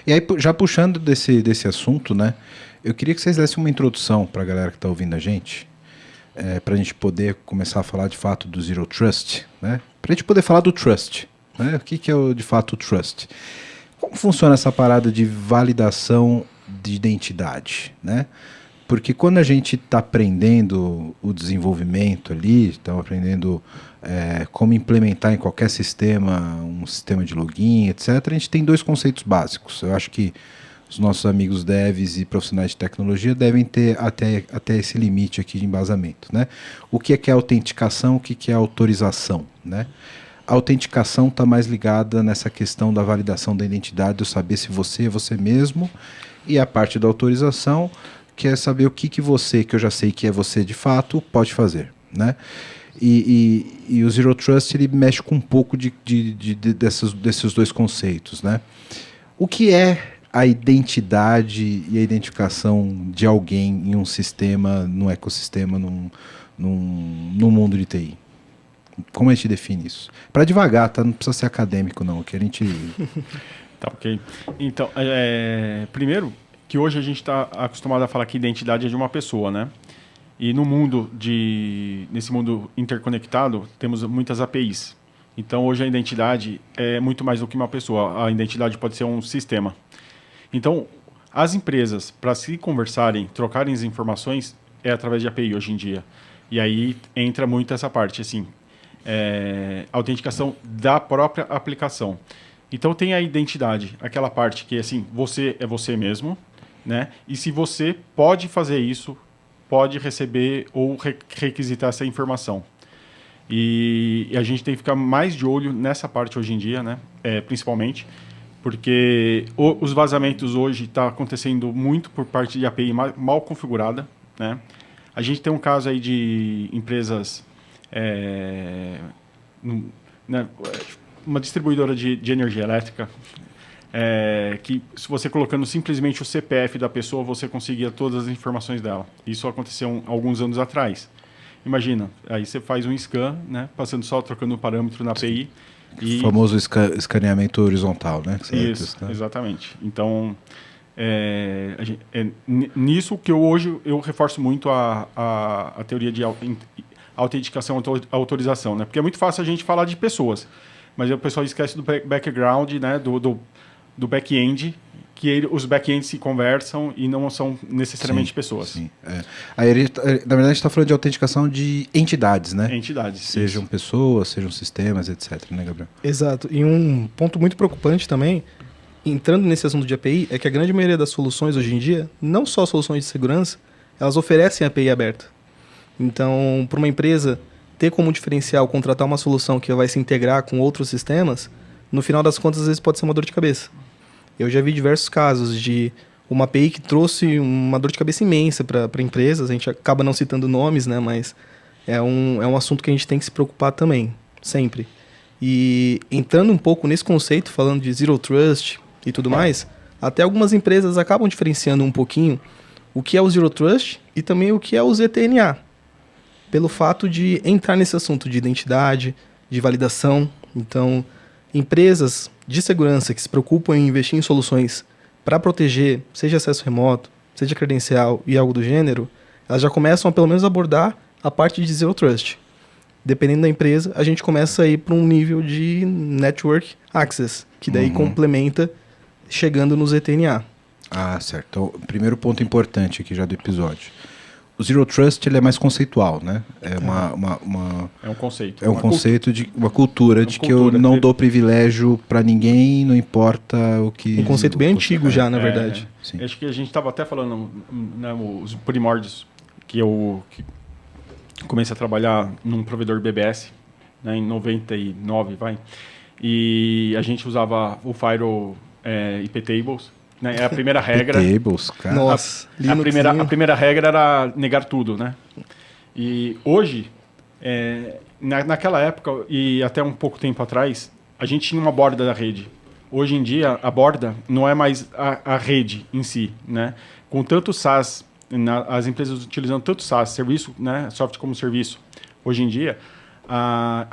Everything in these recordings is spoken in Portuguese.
E aí, já puxando desse assunto, né? Eu queria que vocês dessem uma introdução para a galera que está ouvindo a gente, para a gente poder começar a falar de fato do Zero Trust, né? Para a gente poder falar do Trust, né? O que é de fato o Trust? Como funciona essa parada de validação de identidade, né? Porque quando a gente está aprendendo o desenvolvimento ali, está aprendendo como implementar em qualquer sistema, um sistema de login, etc., a gente tem dois conceitos básicos. Eu acho que os nossos amigos devs e profissionais de tecnologia devem ter até esse limite aqui de embasamento, né? O que é autenticação, o que é autorização, né? A autenticação está mais ligada nessa questão da validação da identidade, eu saber se você é você mesmo, e a parte da autorização, que é saber o que você, que eu já sei que é você de fato, pode fazer, né? E o Zero Trust, ele mexe com um pouco desses dois conceitos, né? O que é a identidade e a identificação de alguém em um sistema, num ecossistema, num mundo de TI? Como a gente define isso? Para devagar, tá? Não precisa ser acadêmico, não, que a gente... Tá, ok. Então, primeiro, que hoje a gente está acostumado a falar que identidade é de uma pessoa, né? E nesse mundo interconectado, temos muitas APIs. Então, hoje a identidade é muito mais do que uma pessoa. A identidade pode ser um sistema. Então, as empresas, para se conversarem, trocarem as informações, é através de API hoje em dia. E aí entra muito essa parte, assim, autenticação da própria aplicação. Então, tem a identidade, aquela parte que, assim, você é você mesmo, né? E se você pode fazer isso, pode receber ou requisitar essa informação. E a gente tem que ficar mais de olho nessa parte hoje em dia, né? Principalmente, porque os vazamentos hoje estão acontecendo muito por parte de API mal configurada, né? A gente tem um caso aí de empresas, né, uma distribuidora de energia elétrica, que se você colocando simplesmente o CPF da pessoa, você conseguia todas as informações dela. Isso aconteceu alguns anos atrás. Imagina, aí você faz um scan, né, passando só, trocando o parâmetro na API. O famoso escaneamento horizontal, né? Isso, exatamente. Então, nisso que hoje eu reforço muito a teoria de autenticação e autorização, né? Porque é muito fácil a gente falar de pessoas, mas o pessoal esquece do background, né, do back-end, que os back-ends se conversam e não são necessariamente pessoas. Sim, Aí, na verdade, a gente está falando de autenticação de entidades, né? Entidades. Sejam isso. pessoas, sejam sistemas, etc, né, Gabriel? Exato. E um ponto muito preocupante também, entrando nesse assunto de API, é que a grande maioria das soluções hoje em dia, não só soluções de segurança, elas oferecem API aberta. Então, para uma empresa ter como diferencial contratar uma solução que vai se integrar com outros sistemas, no final das contas, às vezes pode ser uma dor de cabeça. Eu já vi diversos casos de uma API que trouxe uma dor de cabeça imensa para empresas. A gente acaba não citando nomes, né? Mas é um assunto que a gente tem que se preocupar também, sempre. E entrando um pouco nesse conceito, falando de Zero Trust e tudo mais, até algumas empresas acabam diferenciando um pouquinho o que é o Zero Trust e também o que é o ZTNA. Pelo fato de entrar nesse assunto de identidade, de validação. Então, empresas de segurança que se preocupam em investir em soluções para proteger, seja acesso remoto, seja credencial e algo do gênero, elas já começam a pelo menos abordar a parte de Zero Trust. Dependendo da empresa, a gente começa a ir para um nível de Network Access, que daí complementa chegando no ZTNA. Ah, certo. Então, primeiro ponto importante aqui já do episódio. O Zero Trust, ele é mais conceitual, né? É um conceito. É um conceito de uma cultura de que eu não dou privilégio para ninguém, não importa o que... Um conceito bem antigo já, na verdade. Sim. Acho que a gente estava até falando, né, os primórdios, que eu comecei a trabalhar num provedor BBS, né, em 99, e a gente usava o Firewall IP Tables, né? É a primeira regra. Tables, cara. Nossa, a primeira regra era negar tudo, né? E hoje, naquela época e até um pouco tempo atrás, a gente tinha uma borda da rede. Hoje em dia, a borda não é mais a rede em si, né? Com tanto SaaS, as empresas utilizando tanto SaaS, serviço, né? Software como serviço, hoje em dia, a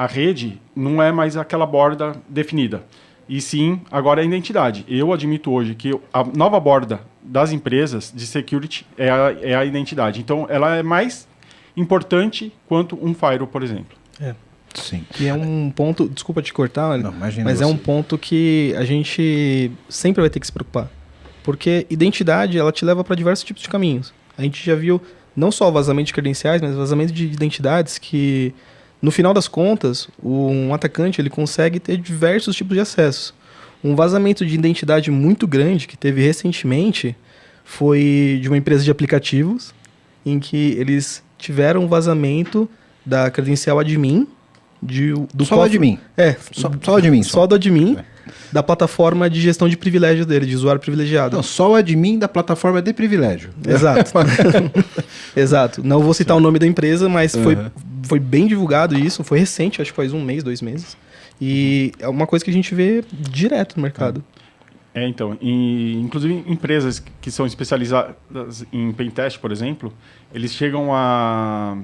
rede não é mais aquela borda definida. E sim, agora é a identidade. Eu admito hoje que a nova borda das empresas de security é a identidade. Então, ela é mais importante quanto um firewall, por exemplo. Sim. E é um ponto, desculpa te cortar, Não, imagina mas você. é um ponto que a gente sempre vai ter que se preocupar. Porque identidade, ela te leva para diversos tipos de caminhos. A gente já viu não só vazamento de credenciais, mas vazamento de identidades que, no final das contas, um atacante ele consegue ter diversos tipos de acessos. Um vazamento de identidade muito grande que teve recentemente foi de uma empresa de aplicativos, em que eles tiveram um vazamento da credencial admin do Só o admin. Só o admin. Só do admin da plataforma de gestão de privilégios dele, de usuário privilegiado. Não, só o admin da plataforma de privilégio. Exato. Exato. Não vou citar o nome da empresa, mas foi bem divulgado isso. Foi recente, acho que faz 1 mês, 2 meses. E é uma coisa que a gente vê direto no mercado. Então, inclusive empresas que são especializadas em pentest, por exemplo, eles chegam a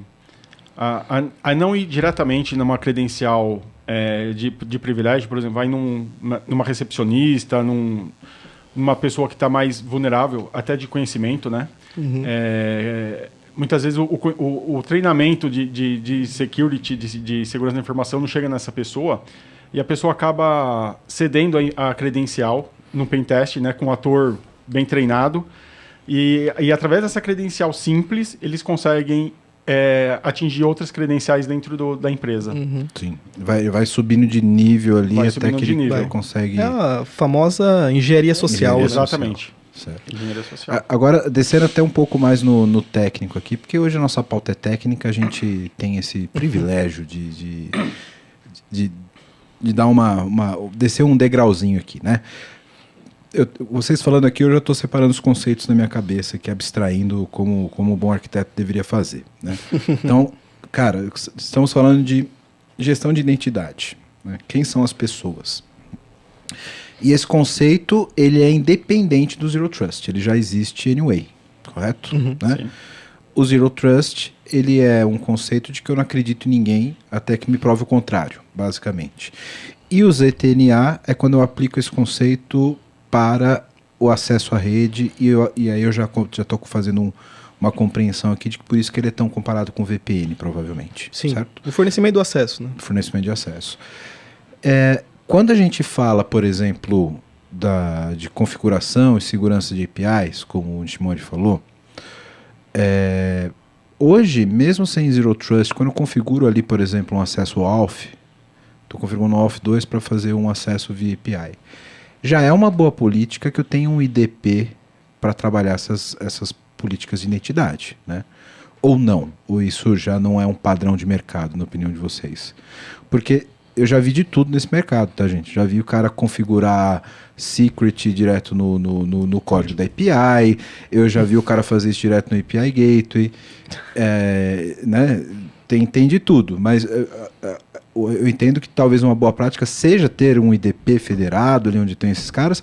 não ir diretamente numa credencial de privilégio, por exemplo, vai numa recepcionista, numa pessoa que está mais vulnerável, até de conhecimento, né? Muitas vezes o treinamento de security, de segurança da informação não chega nessa pessoa e a pessoa acaba cedendo a credencial no pentest, né, com um ator bem treinado e através dessa credencial simples eles conseguem atingir outras credenciais dentro da empresa. Sim. Vai subindo de nível ali Vai até subindo que de ele nível. consegue... É a famosa engenharia social. Engenharia né? Exatamente. Certo. Engenharia social. Agora, descendo até um pouco mais no técnico aqui, porque hoje a nossa pauta é técnica, a gente tem esse privilégio de dar descer um degrauzinho aqui, né? Vocês falando aqui, eu já estou separando os conceitos na minha cabeça, que abstraindo como um bom arquiteto deveria fazer, né? Então, cara, estamos falando de gestão de identidade, né? Quem são as pessoas? E esse conceito, ele é independente do Zero Trust, ele já existe anyway, correto? Né? Sim. O Zero Trust, ele é um conceito de que eu não acredito em ninguém até que me prove o contrário, basicamente. E o ZTNA é quando eu aplico esse conceito para o acesso à rede, e aí eu já estou fazendo uma compreensão aqui de que por isso que ele é tão comparado com o VPN, provavelmente. Sim, certo? o fornecimento do acesso, né? Fornecimento de acesso. Quando a gente fala, por exemplo, de configuração e segurança de APIs, como o Shimori falou, hoje, mesmo sem Zero Trust, quando eu configuro ali, por exemplo, um acesso AUTH, estou configurando o AUTH 2 para fazer um acesso via API. Já é uma boa política que eu tenha um IDP para trabalhar essas políticas de identidade, né? Ou não? Ou isso já não é um padrão de mercado, na opinião de vocês? Porque eu já vi de tudo nesse mercado, tá, gente? Já vi o cara configurar secret direto no código da API, eu já vi o cara fazer isso direto no API Gateway, né? Tem de tudo, mas eu entendo que talvez uma boa prática seja ter um IDP federado ali onde tem esses caras,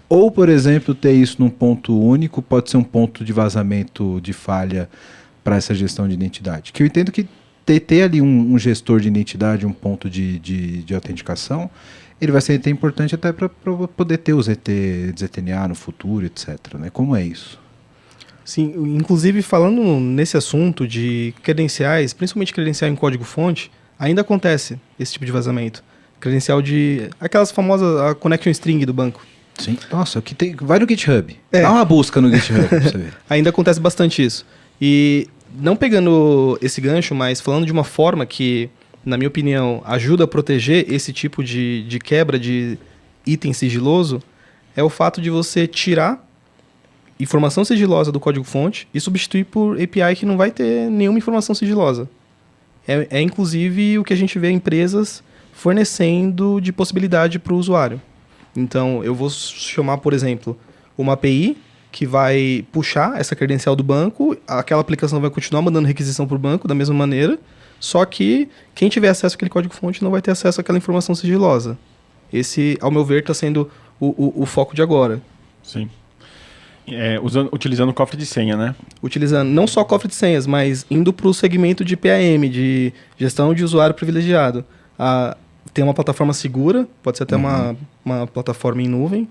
ou, por exemplo, ter isso num ponto único, pode ser um ponto de vazamento de falha para essa gestão de identidade. Que eu entendo que ter ali um gestor de identidade, um ponto de autenticação, ele vai ser até importante até para poder ter o ZTNA no futuro, etc. Né? Como é isso? Sim, inclusive falando nesse assunto de credenciais, principalmente credencial em código-fonte, ainda acontece esse tipo de vazamento. Credencial de... aquelas famosas a connection string do banco. Sim. Nossa, vai no GitHub. Dá uma busca no GitHub pra você ver. Ainda acontece bastante isso. E não pegando esse gancho, mas falando de uma forma que, na minha opinião, ajuda a proteger esse tipo de quebra de item sigiloso, é o fato de você tirar informação sigilosa do código-fonte e substituir por API que não vai ter nenhuma informação sigilosa. É inclusive o que a gente vê empresas fornecendo de possibilidade para o usuário. Então, eu vou chamar, por exemplo, uma API que vai puxar essa credencial do banco, aquela aplicação vai continuar mandando requisição para o banco da mesma maneira, só que quem tiver acesso àquele código-fonte não vai ter acesso àquela informação sigilosa. Esse, ao meu ver, está sendo o foco de agora. Sim. Utilizando o cofre de senha, né? Utilizando não só cofre de senhas, mas indo para o segmento de PAM, de gestão de usuário privilegiado. tem uma plataforma segura, pode ser até uma plataforma em nuvem,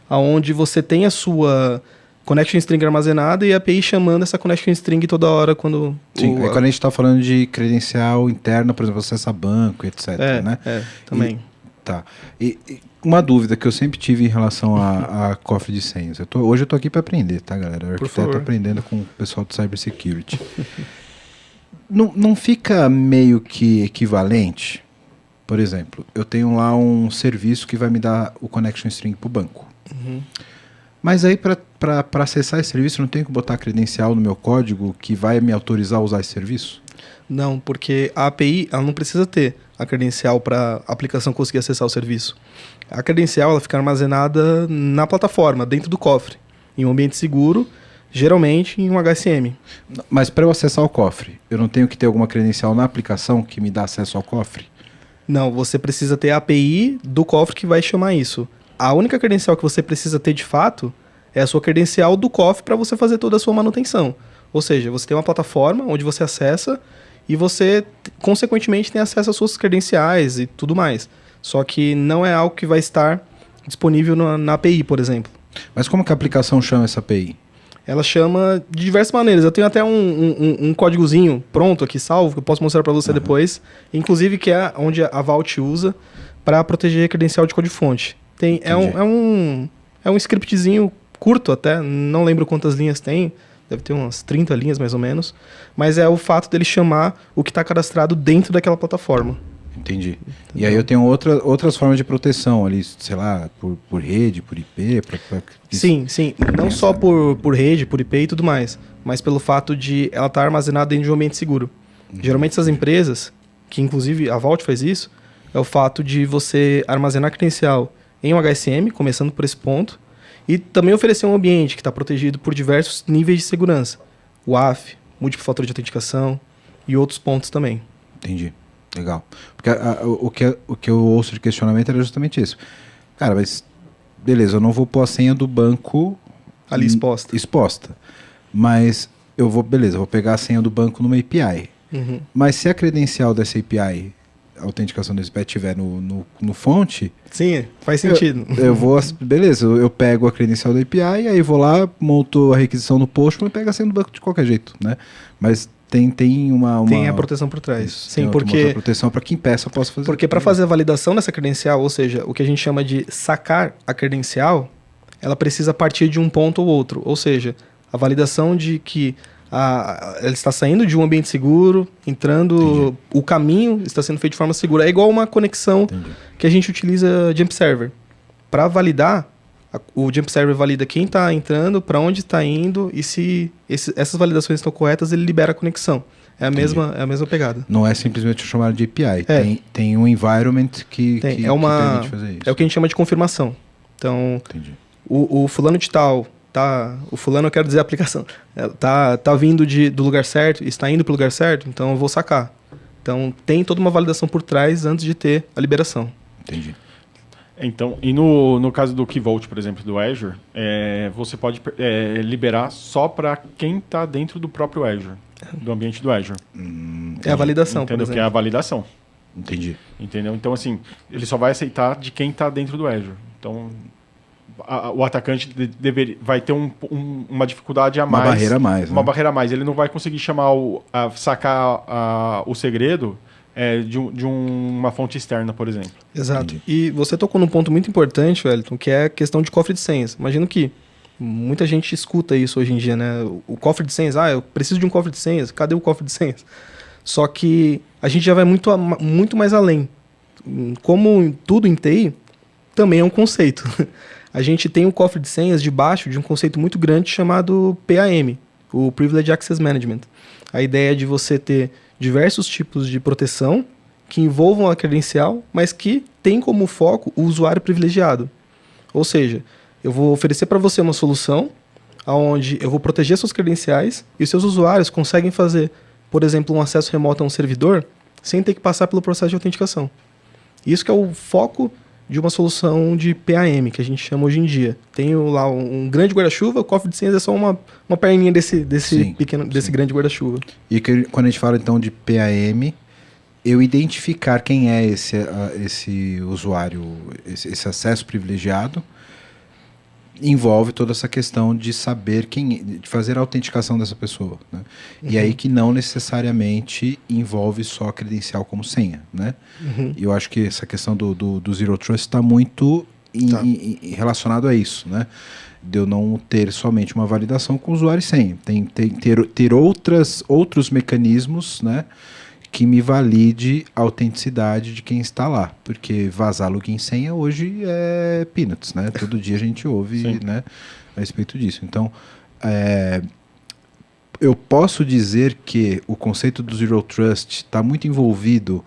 onde você tem a sua connection string armazenada e a API chamando essa connection string toda hora quando... Sim, quando a gente está falando de credencial interna, por exemplo, acesso a banco, etc, né? Também. Tá. E uma dúvida que eu sempre tive em relação a cofre de senhas. Hoje eu tô aqui para aprender, tá, galera? O arquiteto tá aprendendo com o pessoal de cybersecurity. Não fica meio que equivalente? Por exemplo, eu tenho lá um serviço que vai me dar o connection string para o banco. Mas aí, para acessar esse serviço, eu não tenho que botar credencial no meu código que vai me autorizar a usar esse serviço? Não, porque a API ela não precisa ter a credencial para a aplicação conseguir acessar o serviço. A credencial ela fica armazenada na plataforma, dentro do cofre, em um ambiente seguro, geralmente em um HSM. Mas para eu acessar o cofre, eu não tenho que ter alguma credencial na aplicação que me dá acesso ao cofre? Não, você precisa ter a API do cofre que vai chamar isso. A única credencial que você precisa ter de fato é a sua credencial do cofre para você fazer toda a sua manutenção. Ou seja, você tem uma plataforma onde você acessa e você, consequentemente, tem acesso às suas credenciais e tudo mais. Só que não é algo que vai estar disponível na API, por exemplo. Mas como que a aplicação chama essa API? Ela chama de diversas maneiras. Eu tenho até um códigozinho pronto aqui, salvo, que eu posso mostrar para você depois. Inclusive, que é onde a Vault usa para proteger a credencial de código-fonte. É um scriptzinho curto até, não lembro quantas linhas tem, deve ter umas 30 linhas mais ou menos, mas é o fato dele chamar o que está cadastrado dentro daquela plataforma. Entendi. E aí eu tenho outras formas de proteção ali, sei lá, por rede, por IP? Sim. Não só por rede, por IP e tudo mais, mas pelo fato de ela estar armazenada dentro de um ambiente seguro. Geralmente essas empresas, que inclusive a Vault faz isso, é o fato de você armazenar credencial em um HSM, começando por esse ponto, e também oferecer um ambiente que está protegido por diversos níveis de segurança. WAF, múltiplo fator de autenticação e outros pontos também. Entendi. Legal. Porque o que eu ouço de questionamento era justamente isso. Cara, mas beleza, eu não vou pôr a senha do banco ali exposta. Mas eu vou pegar a senha do banco numa API. Mas se a credencial dessa API, a autenticação desse API estiver no fonte... Sim, faz sentido. Eu pego a credencial da API, aí vou lá, monto a requisição no Postman e pego a senha do banco de qualquer jeito, né? Mas tem uma... Tem a proteção por trás. Isso, sim, tem outra proteção para que impeça possa fazer. Porque para fazer a validação dessa credencial, ou seja, o que a gente chama de sacar a credencial, ela precisa partir de um ponto ou outro. Ou seja, a validação de que ela está saindo de um ambiente seguro, entrando, o caminho está sendo feito de forma segura. É igual uma conexão que a gente utiliza Jump Server. Para validar, o Jump Server valida quem está entrando, para onde está indo, e se essas validações estão corretas, ele libera a conexão. É a mesma pegada. Não é simplesmente chamar de API. Tem um environment que permite fazer isso. É o que a gente chama de confirmação. Então, o fulano de tal... o fulano, eu quero dizer a aplicação, tá vindo do lugar certo, está indo para o lugar certo, então eu vou sacar. Então tem toda uma validação por trás antes de ter a liberação. Entendi. Então, e no caso do Key Vault, por exemplo, do Azure, você pode liberar só para quem está dentro do próprio Azure, do ambiente do Azure. É a validação, entendeu? por exemplo. Que é a validação. Entendi. Entendeu? Então, assim, ele só vai aceitar de quem está dentro do Azure. Então... o atacante vai ter uma dificuldade a mais. Uma barreira a mais. Uma barreira a mais. Ele não vai conseguir sacar o segredo de uma fonte externa, por exemplo. Exato. Entendi. E você tocou num ponto muito importante, Wellington, que é a questão de cofre de senhas. Imagino que muita gente escuta isso hoje em dia, né? O cofre de senhas, eu preciso de um cofre de senhas, cadê o cofre de senhas? Só que a gente já vai muito mais além. Como tudo em TI, também é um conceito. A gente tem um cofre de senhas debaixo de um conceito muito grande chamado PAM, o Privileged Access Management. A ideia é de você ter diversos tipos de proteção que envolvam a credencial, mas que tem como foco o usuário privilegiado. Ou seja, eu vou oferecer para você uma solução onde eu vou proteger suas credenciais e os seus usuários conseguem fazer, por exemplo, um acesso remoto a um servidor sem ter que passar pelo processo de autenticação. Isso que é o foco de uma solução de PAM, que a gente chama hoje em dia. Tenho lá um grande guarda-chuva, o cofre de senhas é só uma perninha desse grande guarda-chuva. E quando a gente fala então de PAM, eu identificar quem é esse usuário, esse acesso privilegiado, envolve toda essa questão de saber de fazer a autenticação dessa pessoa, né? E aí que não necessariamente envolve só a credencial como senha, né? E eu acho que essa questão do Zero Trust está muito relacionado a isso, né? De eu não ter somente uma validação com usuário e senha. Ter outros mecanismos, né, que me valide a autenticidade de quem está lá. Porque vazar login e senha hoje é peanuts, né? Todo dia a gente ouve, né, a respeito disso. Então, eu posso dizer que o conceito do Zero Trust está muito envolvido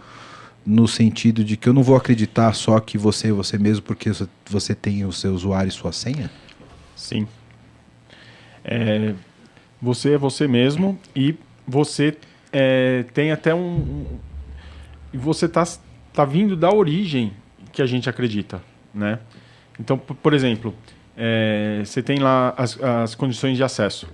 no sentido de que eu não vou acreditar só que você é você mesmo porque você tem o seu usuário e sua senha? Sim. Você é você mesmo e você tem até você tá vindo da origem que a gente acredita, né? Então, por exemplo, você tem lá as condições de acesso.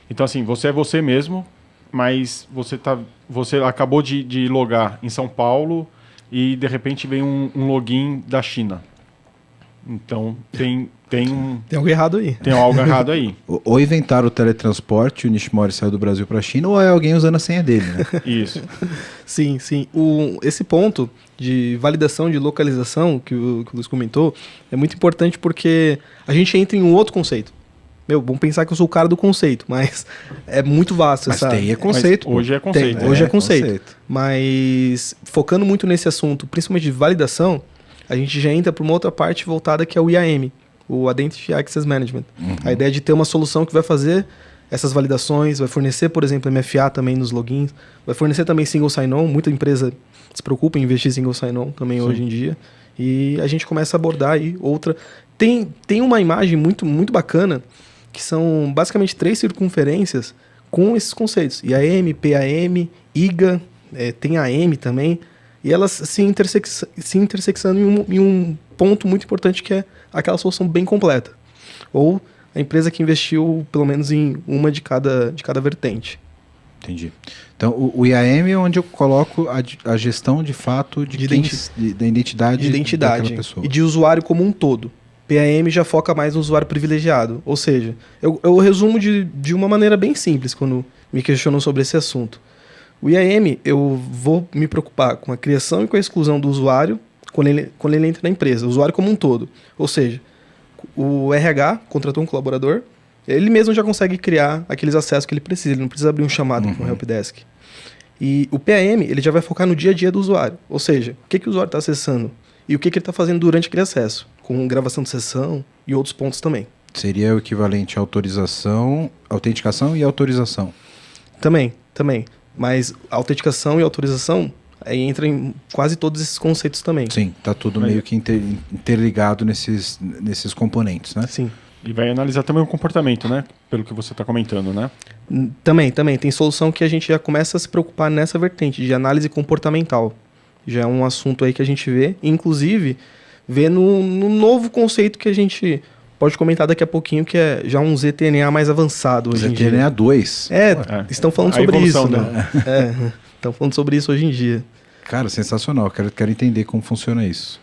Então, assim, você é você mesmo, mas você acabou de logar em São Paulo e, de repente, vem um login da China. Então, tem algo errado aí. Tem algo errado aí. Ou inventaram o teletransporte, o Nishimori saiu do Brasil para a China, ou é alguém usando a senha dele, né? Isso. Sim. Esse ponto de validação de localização que o Luiz comentou é muito importante porque a gente entra em um outro conceito. Vamos pensar que eu sou o cara do conceito, mas é muito vasto. Mas tem conceito. Mas hoje é conceito. Hoje é conceito. Mas focando muito nesse assunto, principalmente de validação, a gente já entra para uma outra parte voltada que é o IAM, o Identity Access Management. A ideia de ter uma solução que vai fazer essas validações, vai fornecer, por exemplo, MFA também nos logins, vai fornecer também Single Sign-On. Muita empresa se preocupa em investir em Single Sign-On também hoje em dia. E a gente começa a abordar aí outra. Tem uma imagem muito, muito bacana, que são basicamente 3 circunferências com esses conceitos. IAM, PAM, IGA, tem AM também, e elas se interseccionando em um ponto muito importante que é aquela solução bem completa. Ou a empresa que investiu pelo menos em uma de cada vertente. Entendi. Então, o IAM é onde eu coloco a gestão de fato da identidade daquela pessoa. E de usuário como um todo. PAM já foca mais no usuário privilegiado. Ou seja, eu resumo de uma maneira bem simples quando me questionam sobre esse assunto. O IAM, eu vou me preocupar com a criação e com a exclusão do usuário quando ele entra na empresa, o usuário como um todo. Ou seja, o RH contratou um colaborador, ele mesmo já consegue criar aqueles acessos que ele precisa, ele não precisa abrir um chamado com o helpdesk. E o PAM, ele já vai focar no dia a dia do usuário. Ou seja, o que o usuário está acessando e o que ele está fazendo durante aquele acesso, com gravação de sessão e outros pontos também. Seria o equivalente a autenticação e autorização. Também. Mas autenticação e autorização aí entra em quase todos esses conceitos também. Sim, tá tudo meio que interligado nesses componentes, né? Sim. E vai analisar também o comportamento, né? Pelo que você está comentando, né? Também. Tem solução que a gente já começa a se preocupar nessa vertente de análise comportamental. Já é um assunto aí que a gente vê, inclusive, vê no novo conceito que a gente pode comentar daqui a pouquinho, que é já um ZTNA mais avançado hoje em dia. ZTNA 2. Estão falando sobre isso, né? Estão falando sobre isso hoje em dia. Cara, sensacional. Quero entender como funciona isso.